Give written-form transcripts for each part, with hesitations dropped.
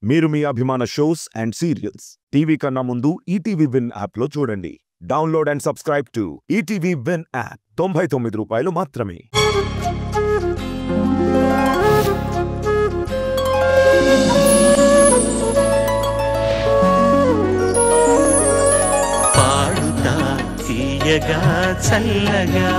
మీరు మీ అభిమాన shows and serials TV కన్నా ముందు ఈటీవీ విన్ యాప్ లో చూడండి. Download and subscribe to ETV win app. 99 రూపాయలు మాత్రమే. పాడుతా తీయగా చల్లగా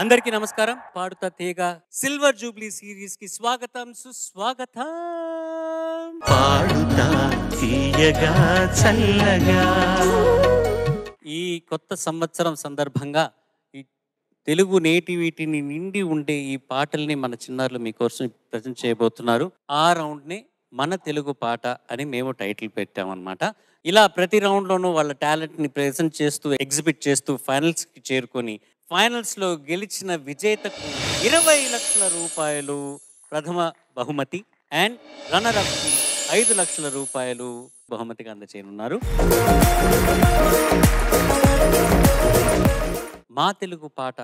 అందరికీ నమస్కారం. పాడుతా తీగ సిల్వర్ జూబ్లీ సిరీస్ కి స్వాగతం, సుస్వాగతం. పాడుతా తీయగా చల్లగా. ఈ కొత్త సంవత్సరం సందర్భంగా ఈ తెలుగు నేటివిటీని నిండి ఉండే ఈ పాటల్ని మన చిన్నారులు మీకోసం ప్రజెంట్ చేయబోతున్నారు. ఆ రౌండ్ని మన తెలుగు పాట అని మేము టైటిల్ పెట్టామన్నమాట. ఇలా ప్రతి రౌండ్లోనూ వాళ్ళ టాలెంట్ని ప్రజెంట్ చేస్తూ ఎగ్జిబిట్ చేస్తూ ఫైనల్స్కి చేరుకొని ఫైనల్స్లో గెలిచిన విజేతకు 20 లక్షల రూపాయలు ప్రథమ బహుమతి అండ్ రన్నర్ అప్కి 5 లక్షల రూపాయలు బహుమతిగా అందజేయనున్నారు. మా తెలుగు పాట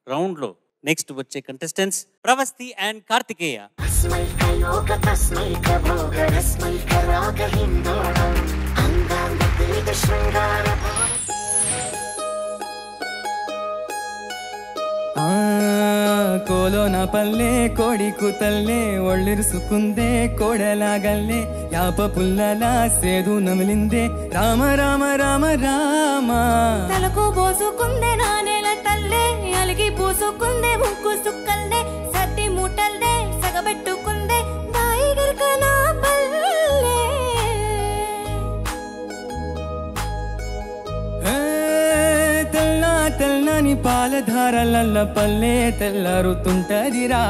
రౌండ్లో నెక్స్ట్ వచ్చే కంటెస్టెంట్స్ ప్రవస్తి అండ్ కార్తికేయ. ಕೋಲೋನ ಪಲ್ಲೆ ಕೋಡಿ ಕೂತಲ್ಲೆ ಒಳ್ಳಿರಿಸುಕುಂದೆ ಕೋಡಲಾಗಲ್ಲೆ ಯಾಪ ಪುಲ್ಲಲ ಸೇದು ನಮಲಿಂದೆ ರಾಮ ರಾಮ ರಾಮ ರಾಮ తలకు పోసుకుందే నానేల తల్లే అలిగి పూసుకుందే ముక్కు సుక్కల్దే సత్తి మూటల్దే సగబెట్టుకుందే దాయి గర్కన పల్లె తెల్ల తెల్లని పాలధారలల్ల పల్లె తెల్లరుతుంటదిరా.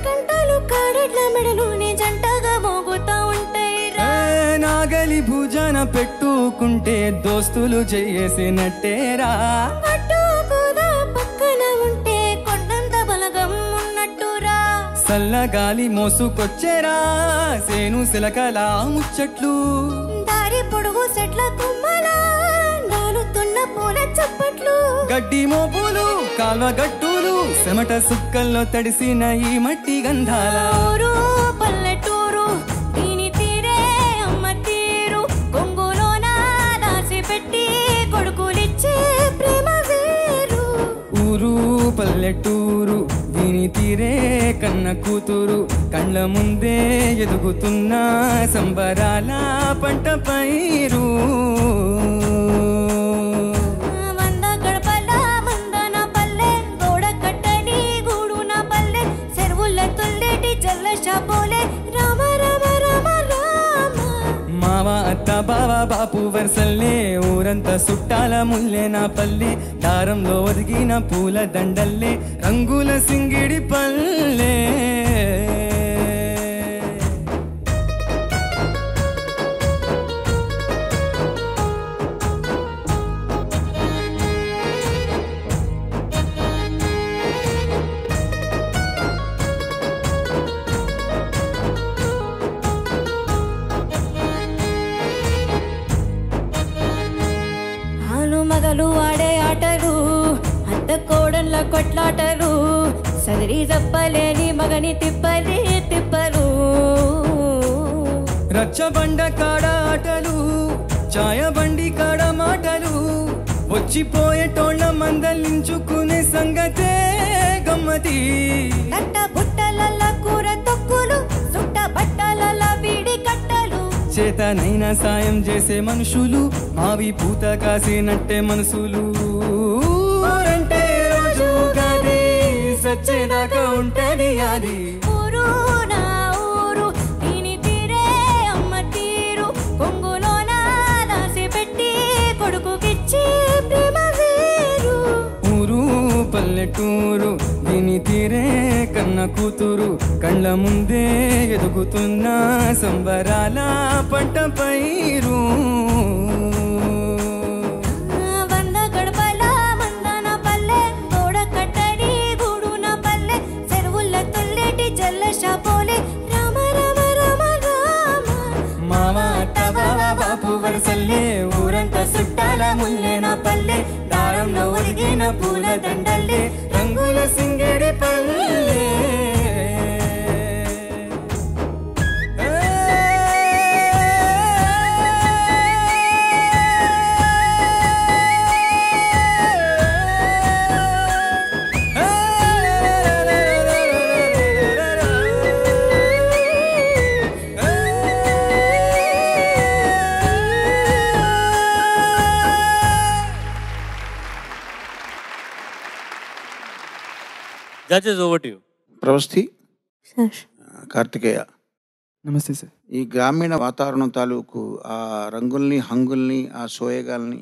గంటలు కాడెడ్ల మెడలోనే జంటగా మోగుతా ఉంటాయిరా. నాగలి భుజాన పెట్టుకుంటే దోస్తులు చేసినట్టేరా. పట్టుకోదా పక్కన ఉంటే కొండంత బలగం ఉన్నట్టురా. సల్లగాలి మోసుకొచ్చేరా సేను సిలకలా ముచ్చట్లు. దారి పొడుగు చెట్ల కొమ్మలా నాలుతున్న పూల చప్పట్లు. గడ్డి మోపులు కాల్వ గట్టులు చెమట సుక్కల్లో తడిసిన ఈ మట్టి గంధాల ఊరు పల్లెటూరు దీని తీరే అమ్మ తీరు. కొంగులోన దాసి పెట్టి కొడుకులిచ్చే ప్రేమ వేరు. ఊరు పల్లెటూరు దీని తీరే కన్న కూతురు కళ్ళ ముందే ఎదుగుతున్న సంబరాల పంట పైరు. మావ అత్త బావ బాపు వరసల్లే ఊరంతా సుట్టాల ముల్లే నా పల్లె. దారంలో ఒదిగిన పూల దండల్లే రంగుల సింగిడి పల్లె. మగలు ఆడే ఆటలు అత్త కోడళ్ళ కొట్లాటలు సదిరి తప్పలేని మగని తిప్పలే తిప్పలు. రచ్చబండ కాడ ఆటలు ఛాయ బండి కాడ మాటలు వచ్చిపోయేటోళ్ళ మందలించుకునే సంగతే గమ్మతి. కట్ట బుట్టల కూర తొక్కులు సుట్ట బట్టల వీడి కట్టలు. చేతనైనా సాయం చేసే మనుషులు మావి పూత కాసినట్టే మనసులు. అంటే రోజు గది సచ్చేదాకా ఉంటది అది. ఊరు నా ఊరు దీని తీరే అమ్మ తీరు. కొంగులోన దాసి పెట్టి కొడుకుకిచ్చి ప్రేమ వేరు. ఊరు పల్లెటూరు దీని తీరే కన్న కూతురు కళ్ళ ముందే ఎదుగుతున్న సంబరాల పంట పైరు. వరసల్లే ఊరంతా చుట్టాల ముల్లే నా పల్లె దారంలో ఒదిగిన పూల దండల్లే రంగుల సింగడి పల్లె judges over to you. Pravasthi sir Karthikeya. నమస్తే సార్. ఈ గ్రామీణ వాతావరణం తాలూకు ఆ రంగుల్ని హంగుల్ని ఆ సోయగాల్ని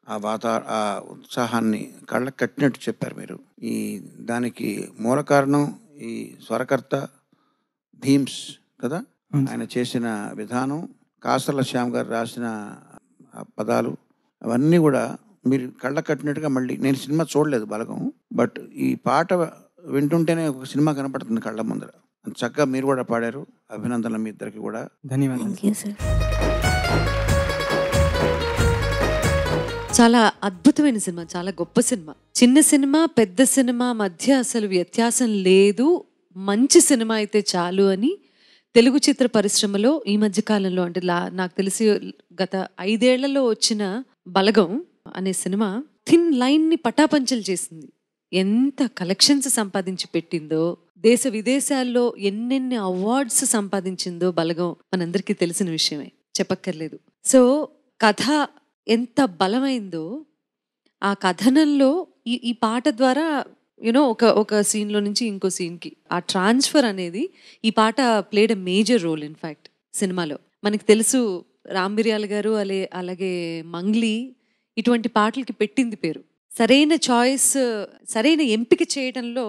ఆ ఉత్సాహాన్ని కళ్ళకు కట్టినట్టు చెప్పారు మీరు. ఈ దానికి మూల కారణం ఈ స్వరకర్త భీమ్స్ కదా, ఆయన చేసిన విధానం, కాసర్ల శ్యామ్ గారు రాసిన పదాలు అవన్నీ కూడా మీరు కళ్ళ కట్టినట్టుగా. మళ్ళీ నేను సినిమా చూడలేదు బలగం, బట్ ఈ పాట వింటుంటేనే ఒక సినిమా కనపడుతుంది కళ్ళ ముందర. చక్కగా మీరు కూడా పాడారు. అభినందనలు మీ ఇద్దరికి కూడా. ధన్యవాదాలు. Thank you sir. చాలా అద్భుతమైన సినిమా, చాలా గొప్ప సినిమా. చిన్న సినిమా పెద్ద సినిమా మధ్య అసలు వ్యత్యాసం లేదు, మంచి సినిమా అయితే చాలు అని తెలుగు చిత్ర పరిశ్రమలో ఈ మధ్య కాలంలో అంటే నాకు తెలిసి గత 5 ఏళ్లలో వచ్చిన బలగం అనే సినిమా థిన్ లైన్ ని పటాపంచలు చేసింది. ఎంత కలెక్షన్స్ సంపాదించి పెట్టిందో, దేశ విదేశాల్లో ఎన్నెన్ని అవార్డ్స్ సంపాదించిందో బలగం మనందరికీ తెలిసిన విషయమే, చెప్పక్కర్లేదు. సో కథ ఎంత బలమైందో, ఆ కథనంలో ఈ పాట ద్వారా ఒక సీన్లో నుంచి ఇంకో సీన్కి ఆ ట్రాన్స్ఫర్ అనేది ఈ పాట played a major role in fact సినిమాలో. మనకి తెలుసు రామ్ మిరియాల గారు అలాగే మంగ్లీ ఇటువంటి పాటలకి పెట్టింది పేరు. సరైన చాయిస్, సరైన ఎంపిక చేయడంలో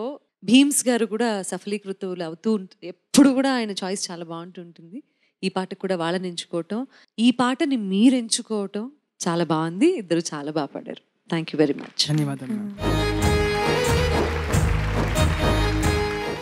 భీమ్స్ గారు కూడా సఫలీకృతులు అవుతూ ఎప్పుడు కూడా ఆయన చాయిస్ చాలా బాగుంటుంటుంది. ఈ పాటకు కూడా వాళ్ళని ఎంచుకోవటం, ఈ పాటని మీరు ఎంచుకోవటం చాలా బాగుంది. ఇద్దరు చాలా బాగా పాడారు. Thank you very much. ధన్యవాదాలు.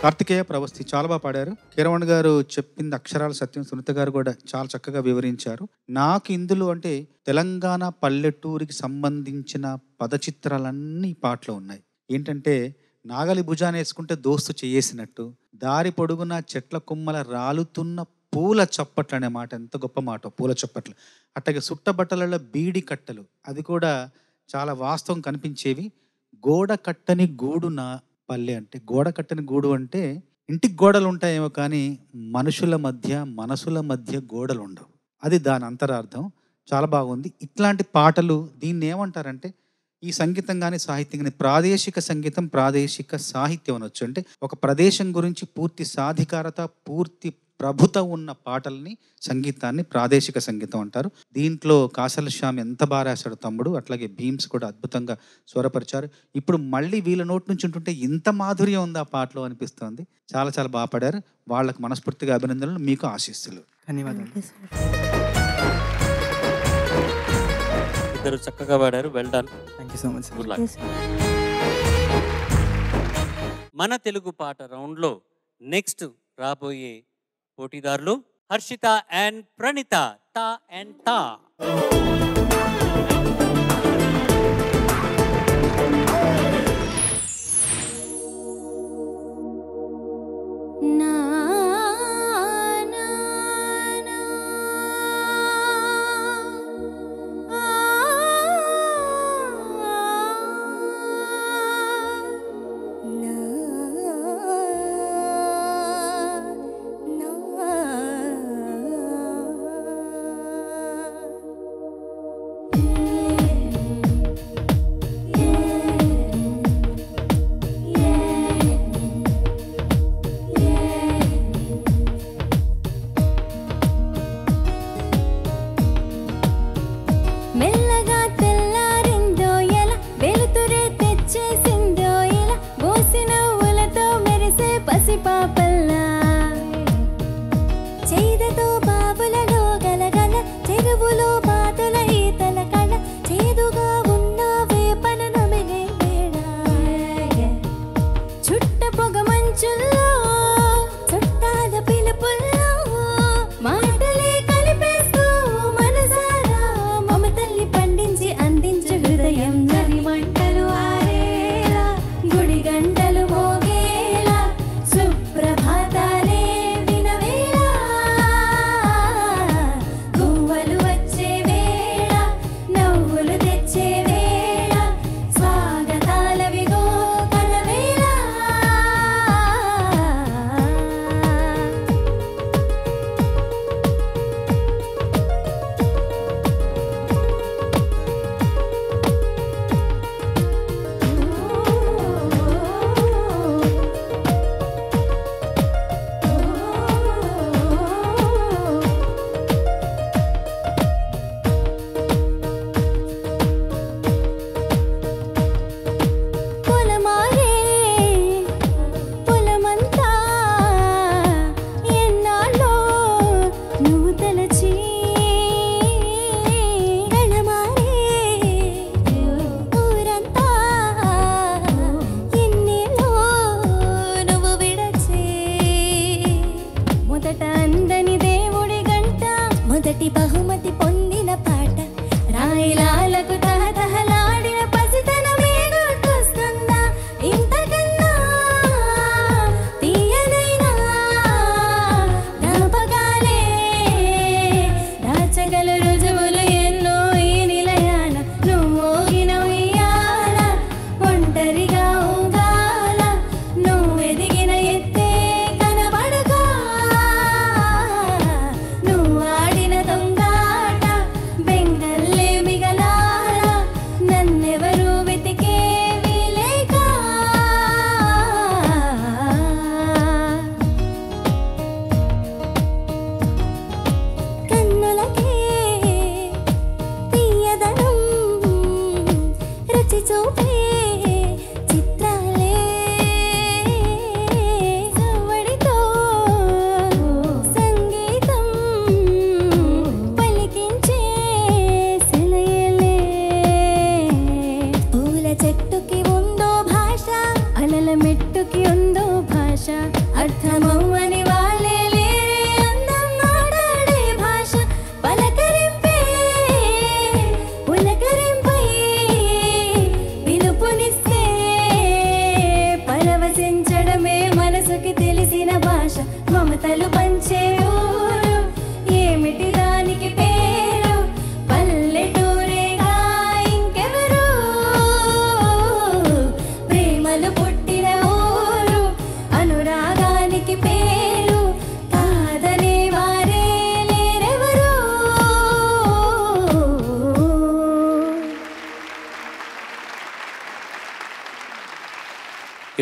కార్తికేయ ప్రవస్థి చాలా బాగా పాడారు. కిరవణ్ గారు చెప్పింది అక్షరాల సత్యం. సునీత గారు కూడా చాలా చక్కగా వివరించారు. నాకు ఇందులో అంటే తెలంగాణ పల్లెటూరికి సంబంధించిన పదచిత్రాలన్నీ ఈ పాటలో ఉన్నాయి. ఏంటంటే నాగలి భుజాన్ని వేసుకుంటే దోస్తు చేసినట్టు, దారి పొడుగున చెట్ల కొమ్మల రాలుతున్న పూల చప్పట్లు అనే మాట ఎంత గొప్ప మాట, పూల చప్పట్లు. అట్లాగే సుట్టబట్టలలో బీడి కట్టలు, అది కూడా చాలా వాస్తవం కనిపించేవి. గోడ కట్టని గూడు నా పల్లె అంటే, గోడ కట్టని గూడు అంటే ఇంటికి గోడలు ఉంటాయేమో కానీ మనుషుల మధ్య మనసుల మధ్య గోడలు ఉండవు. అది దాని అంతరార్థం. చాలా బాగుంది. ఇట్లాంటి పాటలు దీన్ని ఏమంటారంటే, ఈ సంగీతం కానీ సాహిత్యం కానీ ప్రాదేశిక సంగీతం, ప్రాదేశిక సాహిత్యం అనొచ్చు. అంటే ఒక ప్రదేశం గురించి పూర్తి సాధికారత, పూర్తి ప్రభుత ఉన్న పాటల్ని, సంగీతాన్ని ప్రాదేశిక సంగీతం అంటారు. దీంట్లో కాసల శ్యామ్ ఎంత బాగా రాశాడు తమ్ముడు, అట్లాగే భీమ్స్ కూడా అద్భుతంగా స్వరపరిచారు. ఇప్పుడు మళ్ళీ వీళ్ళ నోటి నుంచి ఉంటుంటే ఇంత మాధుర్యం ఉంది ఆ పాటలో అనిపిస్తుంది. చాలా చాలా బాగా పాడారు. వాళ్ళకు మనస్ఫూర్తిగా అభినందనలు, మీకు ఆశీస్సులు. ధన్యవాదాలు. ఇద్దరు చక్కగా పాడారు. Well done. Thank you so much. Good luck. మన తెలుగు పాట రౌండ్లో నెక్స్ట్ రాబోయే పోటీదారులు హర్షిత అండ్ ప్రణీత. తా అండ్ తా. నా నా నా ఆ నా నా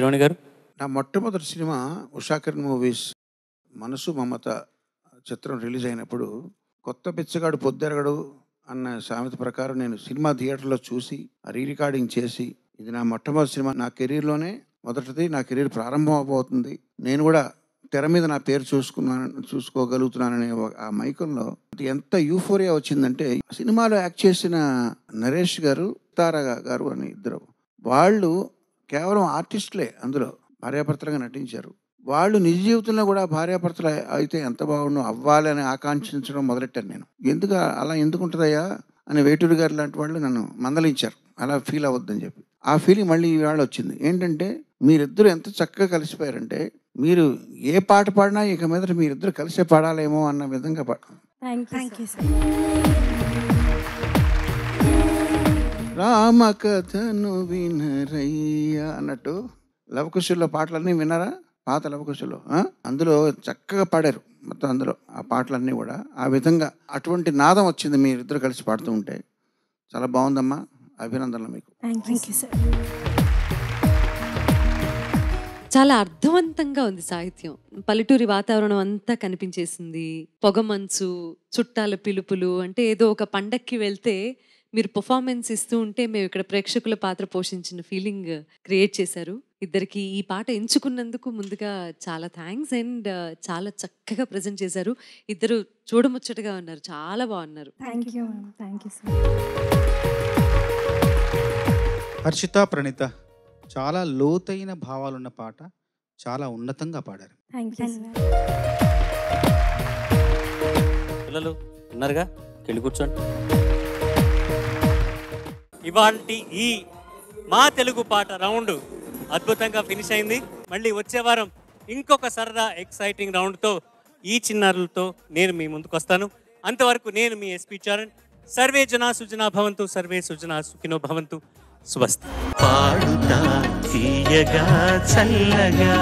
కిరణ్ గారు. నా మొట్టమొదటి సినిమా ఉషాకిరణ్ మూవీస్ మనసు మమత చిత్రం రిలీజ్ అయినప్పుడు కొత్త బిచ్చగాడు పొద్దెరగడు అన్న సామెత ప్రకారం నేను సినిమా థియేటర్లో చూసి రీ రికార్డింగ్ చేసి ఇది నా మొట్టమొదటి సినిమా, నా కెరీర్లోనే మొదటిది, నా కెరీర్ ప్రారంభం అవబోతుంది, నేను కూడా తెర మీద నా పేరు చూసుకోగలుగుతున్నాననే ఆ మైకంలో ఎంత యూఫోరియా వచ్చిందంటే, సినిమాలో యాక్ట్ చేసిన నరేష్ గారు, తారా గారు అని ఇద్దరు, వాళ్ళు కేవలం ఆర్టిస్టులే, అందులో భార్యాభర్తలుగా నటించారు. వాళ్ళు నిజ జీవితంలో కూడా భార్యాభర్తలు అయితే ఎంత బాగుండు అవ్వాలని ఆకాంక్షించడం మొదలెట్టాను నేను. అలా ఎందుకు ఉంటుందయ్యా అని వేటూరి గారు లాంటి వాళ్ళు నన్ను మందలించారు, అలా ఫీల్ అవ్వద్దని చెప్పి. ఆ ఫీలింగ్ మళ్ళీ ఈవేళ వచ్చింది. ఏంటంటే మీరిద్దరు ఎంత చక్కగా కలిసిపోయారంటే, మీరు ఏ పాట పాడినా ఇక మీద మీరిద్దరు కలిసే పాడాలేమో అన్న విధంగా రామ కథను వినరయ్యా అన్నట్టు లవకుశుల్లో పాటలన్నీ విన్నారా? పాత లవకుశుల్లో అందులో చక్కగా పాడారు మొత్తం, అందులో ఆ పాటలన్నీ కూడా ఆ విధంగా అటువంటి నాదం వచ్చింది మీరిద్దరు కలిసి పాడుతూ ఉంటే. చాలా బాగుందమ్మా, అభినందనలు మీకు. చాలా అర్థవంతంగా ఉంది సాహిత్యం. పల్లెటూరి వాతావరణం అంతా కనిపించేసింది. పొగమంచు, చుట్టాల పిలుపులు, అంటే ఏదో ఒక పండక్కి వెళ్తే మీరు పర్ఫార్మెన్స్ ఇస్తూ ఉంటే మేము ఇక్కడ ప్రేక్షకుల పాత్ర పోషించిన ఫీలింగ్ క్రియేట్ చేశారు. ఇద్దరికి ఈ పాట ఎంచుకున్నందుకు ముందుగా చాలా థ్యాంక్స్. అండ్ చాలా చక్కగా ప్రజెంట్ చేశారు. ఇద్దరు చూడముచ్చటగా ఉన్నారు, చాలా బాగున్నారు. హర్షిత, ప్రణీత, చాలా లోతైన భావాలున్న పాట, చాలా ఉన్నతంగా పాడారు. పిల్లలు ఉన్నారుగా, వెళ్ళి కూర్చోండి. ఇవాల్టి ఈ మా తెలుగు పాట రౌండ్ అద్భుతంగా ఫినిష్ అయింది. మళ్ళీ వచ్చే వారం ఇంకొక సరదా ఎక్సైటింగ్ రౌండ్తో ఈ చిన్నారులతో నేను మీ ముందుకు వస్తాను. అంతవరకు నేను మీ ఎస్పీ చరణ్. సర్వే జనా సుజనా భవంతు, సర్వే సుజనా సుఖినో భవంతు. స్వస్తి. పాడుతా తీయగా చల్లగా